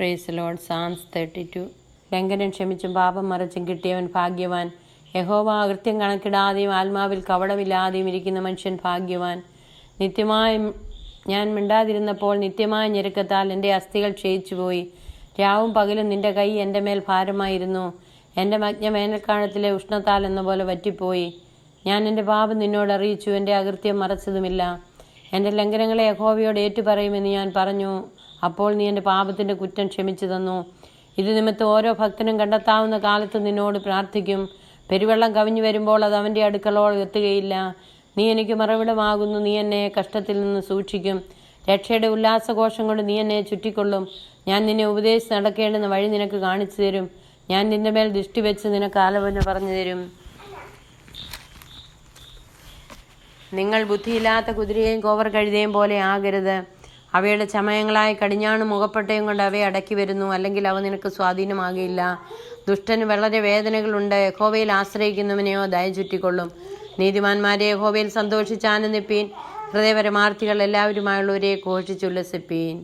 Praise Lord. സാംസ് 32. ലംഘനം ക്ഷമിച്ചും പാപം മറച്ചും കിട്ടിയവൻ ഭാഗ്യവാൻ. യഹോവ അകൃത്യം കണക്കിടാതെയും ആത്മാവിൽ കപടമില്ലാതെയും ഇരിക്കുന്ന മനുഷ്യൻ ഭാഗ്യവാൻ. നിത്യമായും ഞാൻ മിണ്ടാതിരുന്നപ്പോൾ നിത്യമായ ഞെരുക്കത്താൽ എൻ്റെ അസ്ഥികൾ ക്ഷയിച്ചുപോയി. രാവും പകലും നിന്റെ കൈ എൻ്റെ മേൽ ഭാരമായിരുന്നു. എൻ്റെ മജ്ഞ വേനൽക്കാലത്തിലെ ഉഷ്ണത്താൽ എന്ന പോലെ വറ്റിപ്പോയി. ഞാൻ എൻ്റെ പാപം നിന്നോട് അറിയിച്ചു, എൻ്റെ അകൃത്യം മറച്ചതുമില്ല. എൻ്റെ ലംഘനങ്ങളെ യഹോവയോട് ഏറ്റുപറയുമെന്ന് ഞാൻ പറഞ്ഞു. അപ്പോൾ നീ എൻ്റെ പാപത്തിൻ്റെ കുറ്റം ക്ഷമിച്ചു തന്നു. ഇത് നിമിത്തം ഓരോ ഭക്തനും കണ്ടെത്താവുന്ന കാലത്ത് നിന്നോട് പ്രാർത്ഥിക്കും. പെരുവെള്ളം കവിഞ്ഞു വരുമ്പോൾ അത് അവൻ്റെ അടുക്കളോളം എത്തുകയില്ല. നീ എനിക്ക് മറവിടമാകുന്നു. നീ എന്നെ കഷ്ടത്തിൽ നിന്ന് സൂക്ഷിക്കും. രക്ഷയുടെ ഉല്ലാസഘോഷം കൊണ്ട് നീ എന്നെ ചുറ്റിക്കൊള്ളും. ഞാൻ നിന്നെ ഉപദേശിച്ച് നടക്കേണ്ടുന്ന വഴി നിനക്ക് കാണിച്ചു തരും. ഞാൻ നിന്റെ മേൽ ദൃഷ്ടി വെച്ച് നിനക്ക് ആലോചന പറഞ്ഞു തരും. നിങ്ങൾ ബുദ്ധിയില്ലാത്ത കുതിരയെയും കോവർ കഴുതയും പോലെ ആകരുത്. അവയുടെ ചമയങ്ങളായ കടിഞ്ഞാണും മുഖപ്പട്ടയും കൊണ്ട് അവയെ അടക്കി വരുന്നു, അല്ലെങ്കിൽ അവ നിനക്ക് സ്വാധീനമാകില്ല. ദുഷ്ടന് വളരെ വേദനകളുണ്ട്. യഹോവയിൽ ആശ്രയിക്കുന്നവനെയോ ദയ ചുറ്റിക്കൊള്ളും. നീതിമാന്മാരെ യഹോവയിൽ സന്തോഷിച്ച് ആനന്ദിപ്പീൻ. ഹൃദയപരമാർത്ഥികൾ എല്ലാവരുമായുള്ളവരെ ഘോഷിച്ചുല്ലസിപ്പീൻ.